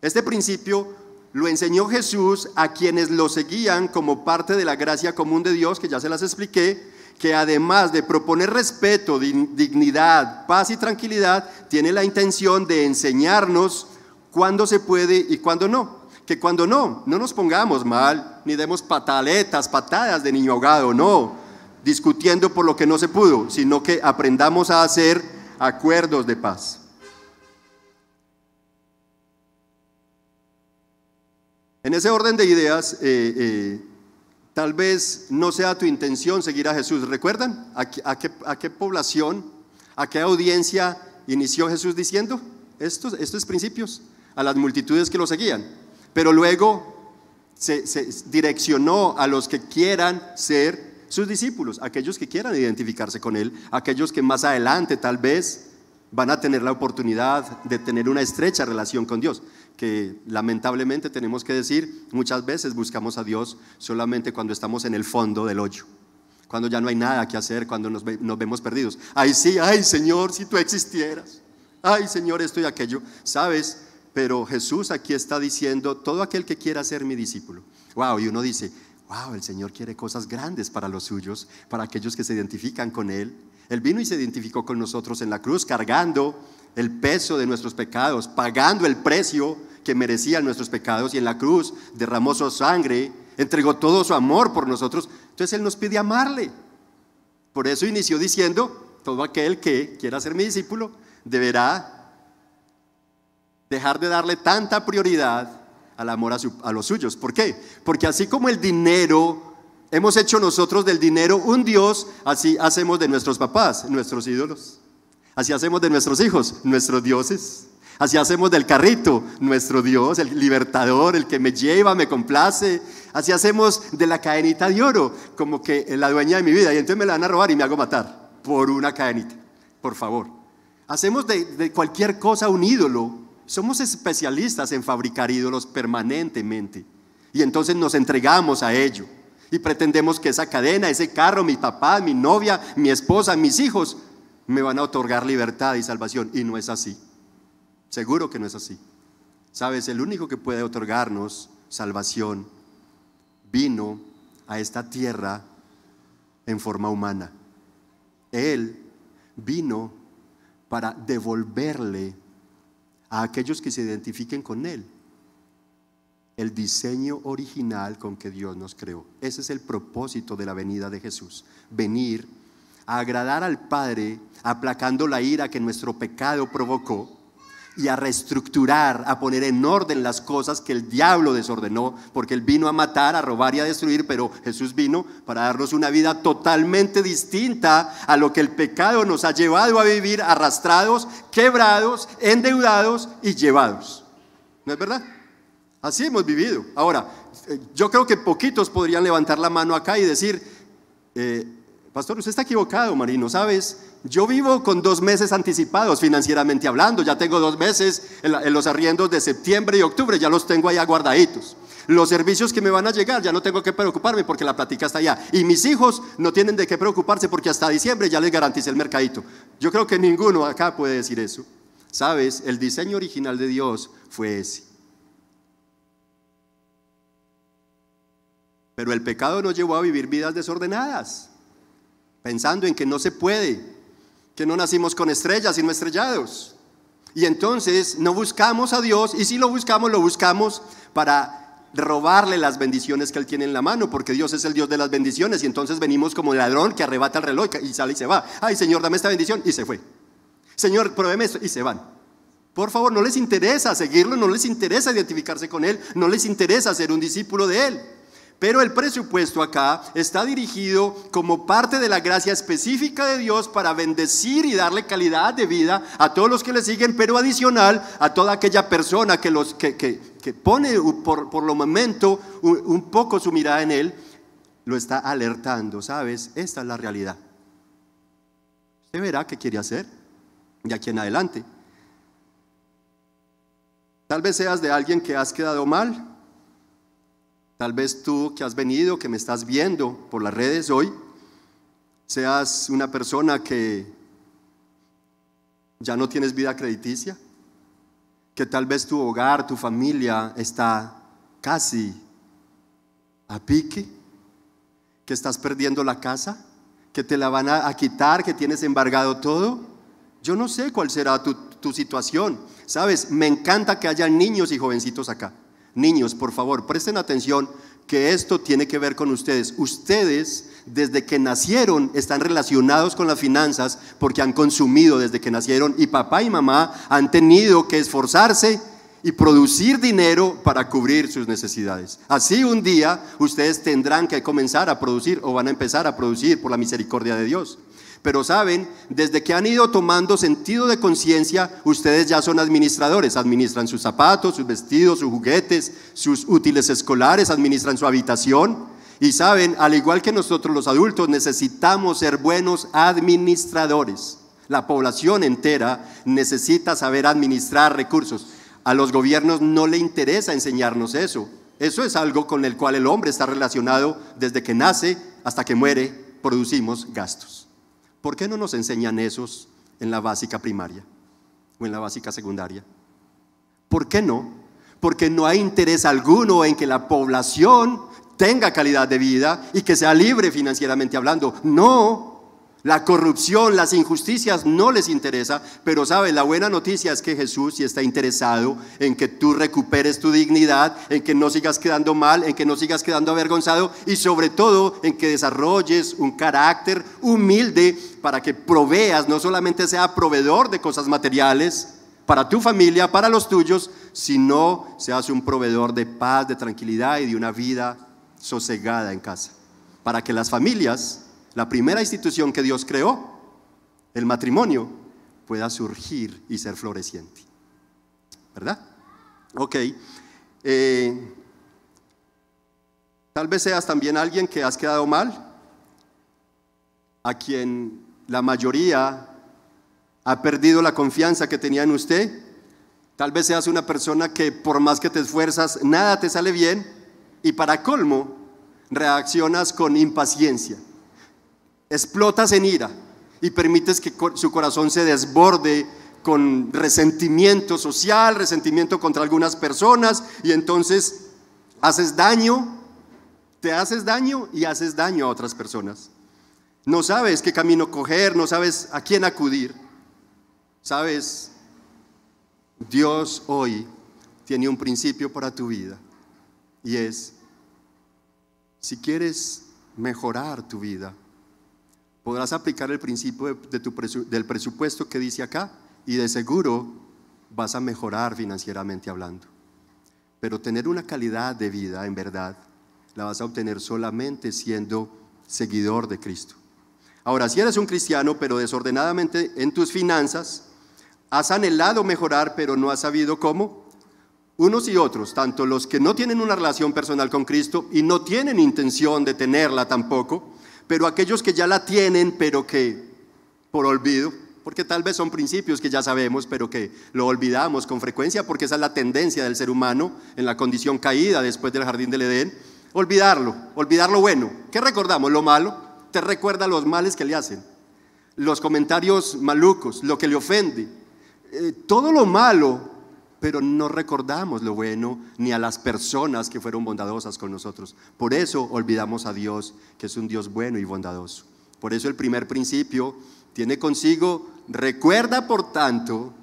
S2: Este principio lo enseñó Jesús a quienes lo seguían como parte de la gracia común de Dios, que ya se las expliqué, que además de proponer respeto, dignidad, paz y tranquilidad, tiene la intención de enseñarnos cuándo se puede y cuándo no. Que cuando no nos pongamos mal, ni demos patadas de niño ahogado, no, discutiendo por lo que no se pudo, sino que aprendamos a hacer acuerdos de paz. En ese orden de ideas, tal vez no sea tu intención seguir a Jesús. ¿Recuerdan a qué población, a qué audiencia inició Jesús diciendo estos principios? A las multitudes que lo seguían. Pero luego se direccionó a los que quieran ser sus discípulos, aquellos que quieran identificarse con Él, aquellos que más adelante tal vez van a tener la oportunidad de tener una estrecha relación con Dios. que lamentablemente tenemos que decir, muchas veces buscamos a Dios solamente cuando estamos en el fondo del hoyo, cuando ya no hay nada que hacer, cuando nos vemos perdidos. Ay sí, ay Señor, si tú existieras, ay Señor, esto y aquello, ¿sabes? Pero Jesús aquí está diciendo, todo aquel que quiera ser mi discípulo. Wow, y uno dice, wow, el Señor quiere cosas grandes para los suyos, para aquellos que se identifican con Él. Él vino y se identificó con nosotros en la cruz, cargando el peso de nuestros pecados, pagando el precio que merecían nuestros pecados, y en la cruz derramó su sangre, entregó todo su amor por nosotros. Entonces Él nos pide amarle. Por eso inició diciendo, todo aquel que quiera ser mi discípulo deberá dejar de darle tanta prioridad al amor a los suyos. ¿Por qué? Porque así como el dinero, hemos hecho nosotros del dinero un Dios, así hacemos de nuestros papás nuestros ídolos. Así hacemos de nuestros hijos nuestros dioses. Así hacemos del carrito nuestro Dios, el libertador, el que me lleva, me complace. Así hacemos de la cadenita de oro, como que es la dueña de mi vida, y entonces me la van a robar y me hago matar por una cadenita. Por favor. Hacemos de cualquier cosa un ídolo. Somos especialistas en fabricar ídolos permanentemente, y entonces nos entregamos a ello y pretendemos que esa cadena, ese carro, mi papá, mi novia, mi esposa, mis hijos me van a otorgar libertad y salvación, y no es así. Seguro que no es así. Sabes, el único que puede otorgarnos salvación vino a esta tierra en forma humana. Él vino para devolverle a aquellos que se identifiquen con Él el diseño original con que Dios nos creó. Ese es el propósito de la venida de Jesús: venir a agradar al Padre, aplacando la ira que nuestro pecado provocó, y a reestructurar, a poner en orden las cosas que el diablo desordenó, porque Él vino a matar, a robar y a destruir, pero Jesús vino para darnos una vida totalmente distinta a lo que el pecado nos ha llevado a vivir, arrastrados, quebrados, endeudados y llevados. ¿No es verdad? Así hemos vivido. Ahora, yo creo que poquitos podrían levantar la mano acá y decir, pastor, usted está equivocado, Marino, ¿sabes? Yo vivo con 2 meses anticipados financieramente hablando. Ya tengo 2 meses en los arriendos de septiembre y octubre, ya los tengo ahí aguardaditos. Los servicios que me van a llegar, ya no tengo que preocuparme porque la plática está allá. Y mis hijos no tienen de qué preocuparse porque hasta diciembre ya les garanticé el mercadito. Yo creo que ninguno acá puede decir eso. ¿Sabes? El diseño original de Dios fue ese. Pero el pecado nos llevó a vivir vidas desordenadas, pensando en que no se puede, que no nacimos con estrellas sino estrellados. Y entonces no buscamos a Dios, y si lo buscamos para robarle las bendiciones que Él tiene en la mano, porque Dios es el Dios de las bendiciones, y entonces venimos como el ladrón que arrebata el reloj y sale y se va. Ay Señor, dame esta bendición, y se fue. Señor, pruébeme esto, y se van. Por favor, no les interesa seguirlo, no les interesa identificarse con Él, no les interesa ser un discípulo de Él. Pero el presupuesto acá está dirigido como parte de la gracia específica de Dios para bendecir y darle calidad de vida a todos los que le siguen, pero adicional a toda aquella persona que pone por lo momento un poco su mirada en Él, lo está alertando. ¿Sabes? Esta es la realidad. Usted verá qué quiere hacer de aquí en adelante. Tal vez seas de alguien que has quedado mal. Tal vez tú que has venido, que me estás viendo por las redes hoy, seas una persona que ya no tienes vida crediticia, que tal vez tu hogar, tu familia está casi a pique, que estás perdiendo la casa, que te la van a quitar, que tienes embargado todo. Yo no sé cuál será tu situación. ¿Sabes? Me encanta que haya niños y jovencitos acá. Niños, por favor, presten atención, que esto tiene que ver con ustedes. Ustedes, desde que nacieron, están relacionados con las finanzas porque han consumido desde que nacieron, y papá y mamá han tenido que esforzarse y producir dinero para cubrir sus necesidades. Así un día ustedes tendrán que comenzar a producir, o van a empezar a producir por la misericordia de Dios. Pero saben, desde que han ido tomando sentido de conciencia, ustedes ya son administradores. Administran sus zapatos, sus vestidos, sus juguetes, sus útiles escolares, administran su habitación. Y saben, al igual que nosotros los adultos, necesitamos ser buenos administradores. La población entera necesita saber administrar recursos. A los gobiernos no le interesa enseñarnos eso. Eso es algo con el cual el hombre está relacionado desde que nace hasta que muere. Producimos gastos. ¿Por qué no nos enseñan esos en la básica primaria o en la básica secundaria? ¿Por qué no? Porque no hay interés alguno en que la población tenga calidad de vida y que sea libre financieramente hablando. No, la corrupción, las injusticias no les interesa, pero ¿sabes? La buena noticia es que Jesús sí está interesado en que tú recuperes tu dignidad, en que no sigas quedando mal, en que no sigas quedando avergonzado y sobre todo en que desarrolles un carácter humilde para que proveas, no solamente sea proveedor de cosas materiales para tu familia, para los tuyos, sino seas un proveedor de paz, de tranquilidad y de una vida sosegada en casa, para que las familias, la primera institución que Dios creó, el matrimonio, pueda surgir y ser floreciente, ¿verdad? Ok, tal vez seas también alguien que has quedado mal, a quien la mayoría ha perdido la confianza que tenía en usted. Tal vez seas una persona que por más que te esfuerzas, nada te sale bien y para colmo, reaccionas con impaciencia. Explotas en ira y permites que su corazón se desborde con resentimiento social, resentimiento contra algunas personas y entonces haces daño, te haces daño y haces daño a otras personas. No sabes qué camino coger, no sabes a quién acudir. Sabes, Dios hoy tiene un principio para tu vida y es, si quieres mejorar tu vida, podrás aplicar el principio del presupuesto que dice acá y de seguro vas a mejorar financieramente hablando. Pero tener una calidad de vida en verdad la vas a obtener solamente siendo seguidor de Cristo. Ahora, si eres un cristiano pero desordenadamente en tus finanzas, has anhelado mejorar pero no has sabido cómo, unos y otros, tanto los que no tienen una relación personal con Cristo y no tienen intención de tenerla tampoco, pero aquellos que ya la tienen pero que por olvido, porque tal vez son principios que ya sabemos pero que lo olvidamos con frecuencia porque esa es la tendencia del ser humano en la condición caída después del jardín del Edén, olvidar lo bueno. ¿Qué recordamos? Lo malo. Te recuerda los males que le hacen, los comentarios malucos, lo que le ofende, todo lo malo, pero no recordamos lo bueno ni a las personas que fueron bondadosas con nosotros. Por eso olvidamos a Dios, que es un Dios bueno y bondadoso. Por eso el primer principio tiene consigo, recuerda por tanto,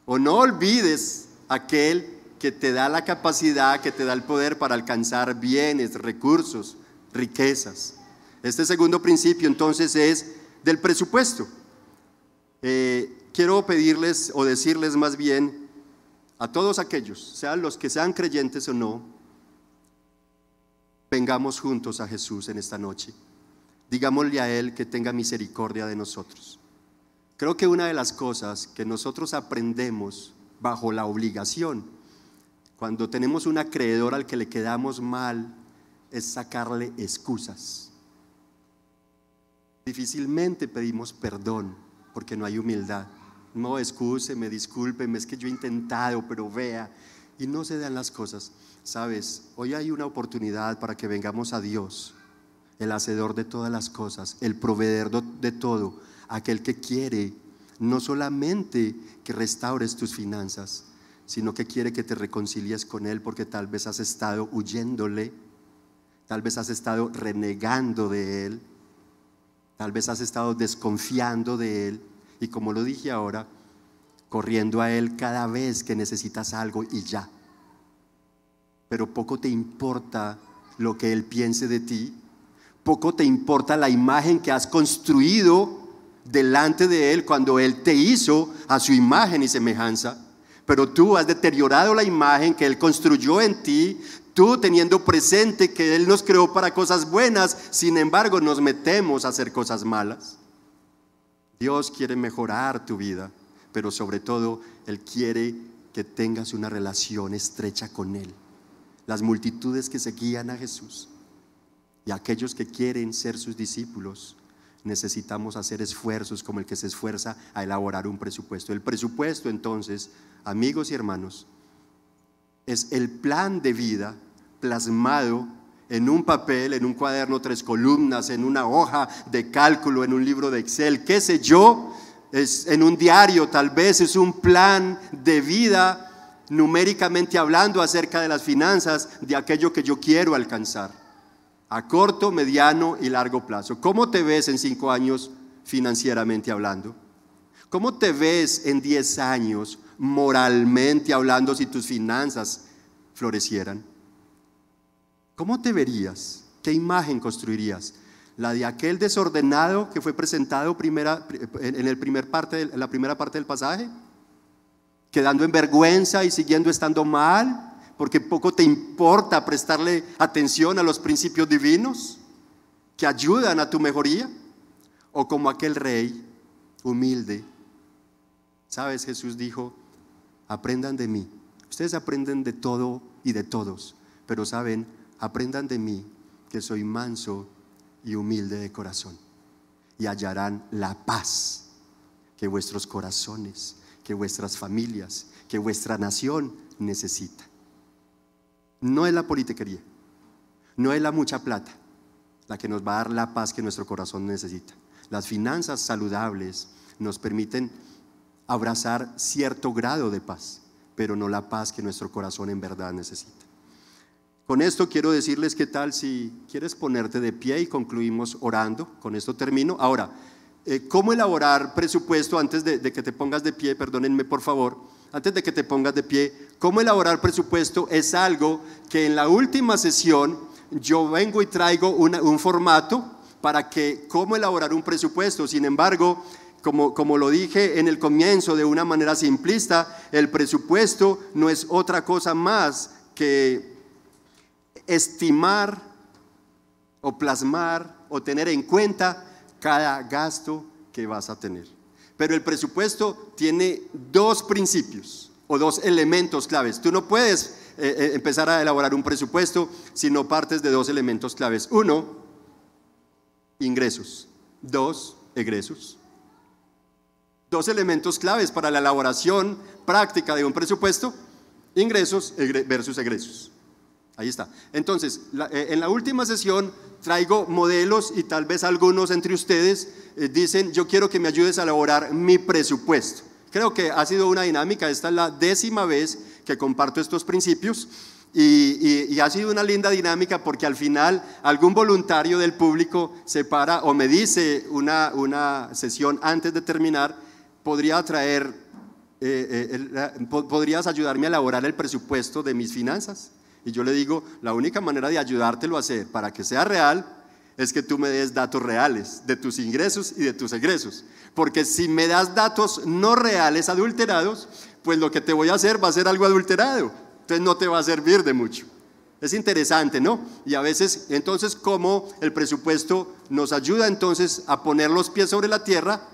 S2: o no olvides aquel que te da la capacidad, que te da el poder para alcanzar bienes, recursos, riquezas. Este segundo principio entonces es del presupuesto. Quiero pedirles o decirles más bien a todos aquellos, sean los que sean creyentes o no, vengamos juntos a Jesús en esta noche. Digámosle a Él que tenga misericordia de nosotros. Creo que una de las cosas que nosotros aprendemos bajo la obligación, cuando tenemos un acreedor al que le quedamos mal, es sacarle excusas. Difícilmente pedimos perdón porque no hay humildad. No, excúseme, discúlpeme, es que yo he intentado, pero vea, y no se dan las cosas. Sabes, hoy hay una oportunidad para que vengamos a Dios, el hacedor de todas las cosas, el proveedor de todo, aquel que quiere no solamente que restaures tus finanzas, sino que quiere que te reconcilies con Él, porque tal vez has estado huyéndole, tal vez has estado renegando de Él, tal vez has estado desconfiando de Él y, como lo dije ahora, corriendo a Él cada vez que necesitas algo y ya. Pero poco te importa lo que Él piense de ti, poco te importa la imagen que has construido delante de Él cuando Él te hizo a su imagen y semejanza. Pero tú has deteriorado la imagen que Él construyó en ti, tú teniendo presente que Él nos creó para cosas buenas, sin embargo nos metemos a hacer cosas malas. Dios quiere mejorar tu vida, pero sobre todo Él quiere que tengas una relación estrecha con Él. Las multitudes que seguían a Jesús y aquellos que quieren ser sus discípulos, necesitamos hacer esfuerzos como el que se esfuerza a elaborar un presupuesto. El presupuesto, entonces, amigos y hermanos, es el plan de vida plasmado en un papel, en un cuaderno, 3 columnas, en una hoja de cálculo, en un libro de Excel, qué sé yo, es en un diario, tal vez es un plan de vida numéricamente hablando acerca de las finanzas, de aquello que yo quiero alcanzar a corto, mediano y largo plazo. ¿Cómo te ves en 5 años financieramente hablando? ¿Cómo te ves en 10 años moralmente hablando si tus finanzas florecieran? ¿Cómo te verías? ¿Qué imagen construirías? ¿La de aquel desordenado que fue presentado en la primera parte del pasaje? ¿Quedando en vergüenza y siguiendo estando mal? Porque poco te importa prestarle atención a los principios divinos que ayudan a tu mejoría. O como aquel rey humilde. ¿Sabes? Jesús dijo, aprendan de mí. Ustedes aprenden de todo y de todos, pero saben, aprendan de mí, que soy manso y humilde de corazón, y hallarán la paz que vuestros corazones, que vuestras familias, que vuestra nación necesita. No es la politiquería, no es la mucha plata la que nos va a dar la paz que nuestro corazón necesita. Las finanzas saludables nos permiten abrazar cierto grado de paz, pero no la paz que nuestro corazón en verdad necesita. Con esto quiero decirles qué tal si quieres ponerte de pie y concluimos orando. Con esto termino. Ahora, ¿cómo elaborar presupuesto? Antes de que te pongas de pie, perdónenme por favor, antes de que te pongas de pie, ¿cómo elaborar presupuesto? Es algo que en la última sesión yo vengo y traigo un formato para que, ¿cómo elaborar un presupuesto? Sin embargo, como lo dije en el comienzo de una manera simplista, el presupuesto no es otra cosa más que estimar o plasmar o tener en cuenta cada gasto que vas a tener. Pero el presupuesto tiene 2 principios o 2 elementos claves. Tú no puedes empezar a elaborar un presupuesto si no partes de 2 elementos claves. 1, ingresos. 2, egresos. 2 elementos claves para la elaboración práctica de un presupuesto: ingresos versus egresos. Ahí está. Entonces, en la última sesión traigo modelos y tal vez algunos entre ustedes dicen, yo quiero que me ayudes a elaborar mi presupuesto. Creo que ha sido una dinámica, esta es la 10ª vez que comparto estos principios y ha sido una linda dinámica porque al final algún voluntario del público se para o me dice una sesión antes de terminar, podrías ayudarme a elaborar el presupuesto de mis finanzas. Y yo le digo, la única manera de ayudártelo a hacer para que sea real es que tú me des datos reales de tus ingresos y de tus egresos. Porque si me das datos no reales, adulterados, pues lo que te voy a hacer va a ser algo adulterado. Entonces no te va a servir de mucho. Es interesante, ¿no? Y a veces, entonces, cómo el presupuesto nos ayuda entonces a poner los pies sobre la tierra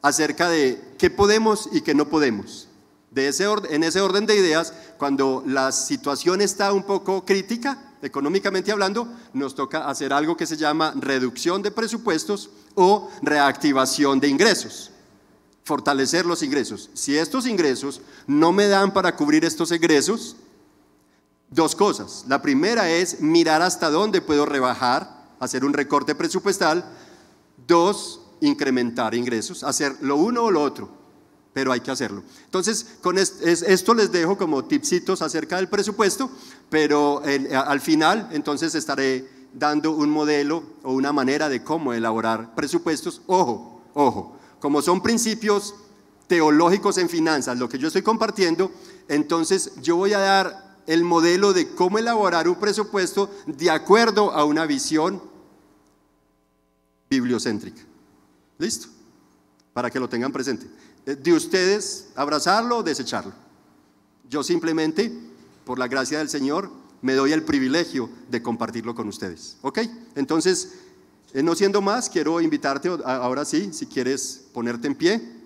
S2: acerca de qué podemos y qué no podemos. En ese orden de ideas, cuando la situación está un poco crítica, económicamente hablando, nos toca hacer algo que se llama reducción de presupuestos o reactivación de ingresos, fortalecer los ingresos. Si estos ingresos no me dan para cubrir estos egresos, 2 cosas. La primera es mirar hasta dónde puedo rebajar, hacer un recorte presupuestal. 2, incrementar ingresos, hacer lo uno o lo otro. Pero hay que hacerlo. Entonces, con esto les dejo como tipsitos acerca del presupuesto, pero al final entonces estaré dando un modelo o una manera de cómo elaborar presupuestos. Ojo, como son principios teológicos en finanzas, lo que yo estoy compartiendo, entonces yo voy a dar el modelo de cómo elaborar un presupuesto de acuerdo a una visión bibliocéntrica. ¿Listo? Para que lo tengan presente. De ustedes abrazarlo o desecharlo. Yo simplemente, por la gracia del Señor, me doy el privilegio de compartirlo con ustedes. ¿Ok? Entonces, no siendo más, quiero invitarte ahora sí, si quieres ponerte en pie.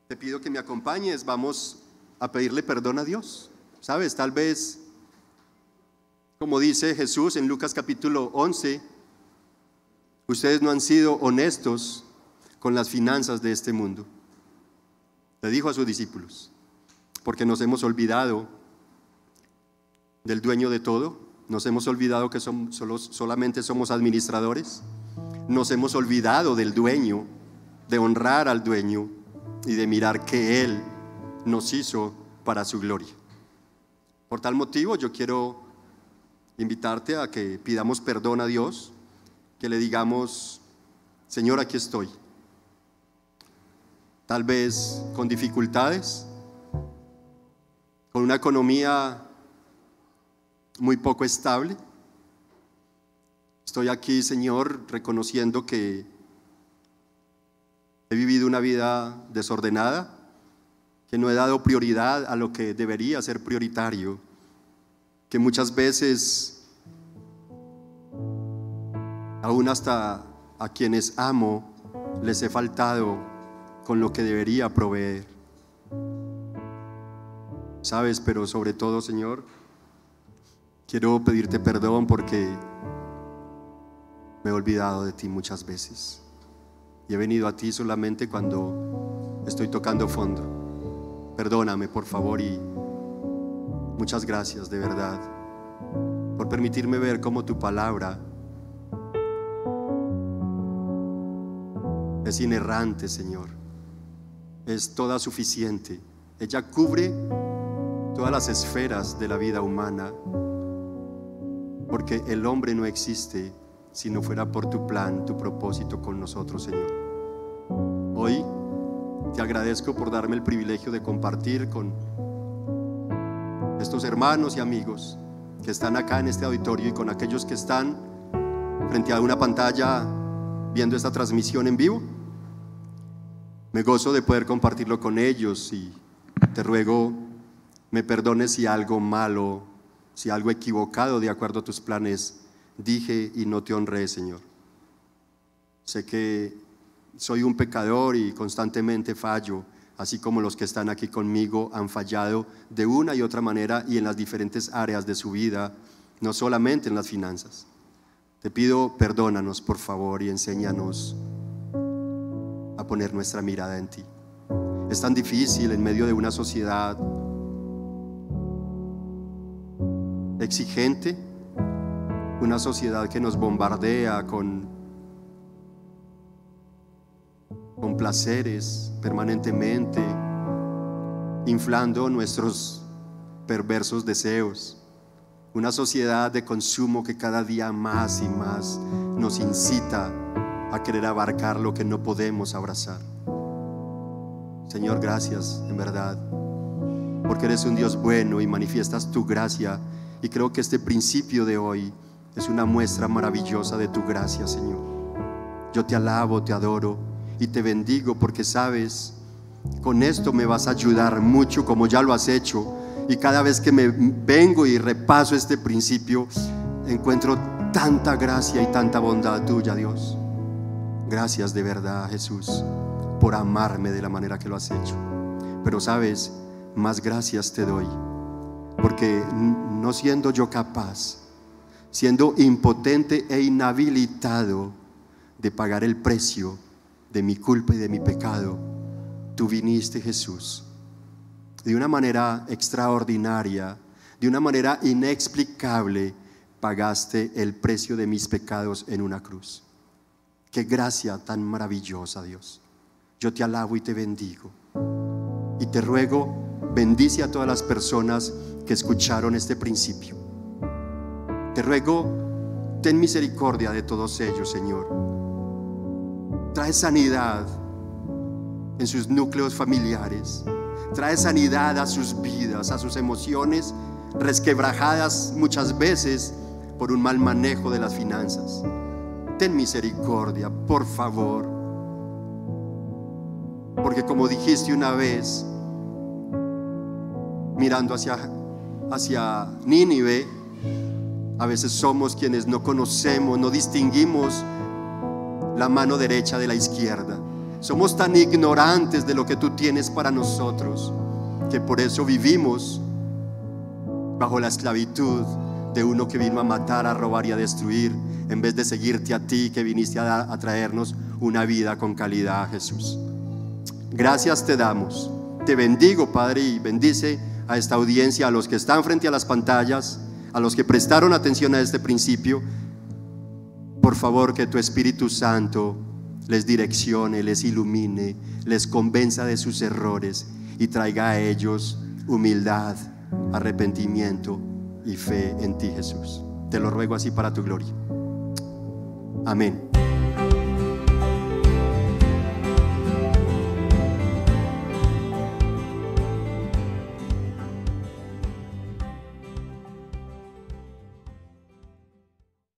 S2: Te pido que me acompañes, vamos a pedirle perdón a Dios. ¿Sabes? Tal vez, como dice Jesús en Lucas capítulo 11, ustedes no han sido honestos con las finanzas de este mundo. Le dijo a sus discípulos, porque nos hemos olvidado del dueño de todo. Nos hemos olvidado que solamente somos administradores. Nos hemos olvidado del dueño, de honrar al dueño y de mirar que Él nos hizo para su gloria. Por tal motivo yo quiero invitarte a que pidamos perdón a Dios, que le digamos: Señor, aquí estoy. Tal vez con dificultades, con una economía muy poco estable. Estoy aquí, Señor, reconociendo que he vivido una vida desordenada, que no he dado prioridad a lo que debería ser prioritario, que muchas veces, aún hasta a quienes amo, les he faltado con lo que debería proveer. ¿Sabes? Pero sobre todo, Señor, quiero pedirte perdón porque me he olvidado de ti muchas veces y he venido a ti solamente cuando estoy tocando fondo. Perdóname, por favor, y muchas gracias de verdad por permitirme ver cómo tu palabra es inerrante, Señor, es toda suficiente. Ella cubre todas las esferas de la vida humana, porque el hombre no existe si no fuera por tu plan, tu propósito con nosotros, Señor. Hoy te agradezco por darme el privilegio de compartir con estos hermanos y amigos que están acá en este auditorio y con aquellos que están frente a una pantalla viendo esta transmisión en vivo. Me gozo de poder compartirlo con ellos y te ruego me perdones si algo malo, si algo equivocado de acuerdo a tus planes dije y no te honré, Señor. Sé que soy un pecador y constantemente fallo, así como los que están aquí conmigo han fallado de una y otra manera y en las diferentes áreas de su vida, no solamente en las finanzas. Te pido perdónanos, por favor, y enséñanos a poner nuestra mirada en ti. Es tan difícil en medio de una sociedad exigente, una sociedad que nos bombardea con placeres permanentemente, inflando nuestros perversos deseos. Una sociedad de consumo que cada día más y más nos incita a querer abarcar lo que no podemos abrazar. Señor, gracias en verdad, porque eres un Dios bueno y manifiestas tu gracia, y creo que este principio de hoy es una muestra maravillosa de tu gracia, Señor. Yo te alabo, te adoro y te bendigo, porque sabes, con esto me vas a ayudar mucho, como ya lo has hecho. Y cada vez que me vengo y repaso este principio, encuentro tanta gracia y tanta bondad tuya, Dios. Gracias de verdad, Jesús, por amarme de la manera que lo has hecho. Pero sabes, más gracias te doy, porque no siendo yo capaz, siendo impotente e inhabilitado de pagar el precio de mi culpa y de mi pecado, tú viniste, Jesús, de una manera extraordinaria, de una manera inexplicable, pagaste el precio de mis pecados en una cruz. Qué gracia tan maravillosa, Dios. Yo te alabo y te bendigo, y te ruego, bendice a todas las personas que escucharon este principio. Te ruego, ten misericordia de todos ellos, Señor. Trae sanidad en sus núcleos familiares. Trae sanidad a sus vidas, a sus emociones resquebrajadas muchas veces por un mal manejo de las finanzas. Ten misericordia, por favor, porque como dijiste una vez, mirando hacia Nínive, a veces somos quienes no conocemos, no distinguimos la mano derecha de la izquierda. Somos tan ignorantes de lo que tú tienes para nosotros, que por eso vivimos bajo la esclavitud de uno que vino a matar, a robar y a destruir, en vez de seguirte a ti, que viniste a traernos una vida con calidad, Jesús. Gracias te damos. Te bendigo, Padre, y bendice a esta audiencia, a los que están frente a las pantallas, a los que prestaron atención a este principio, por favor, que tu Espíritu Santo les direccione, les ilumine, les convenza de sus errores y traiga a ellos humildad, arrepentimiento y fe en ti, Jesús. Te lo ruego así para tu gloria. Amén.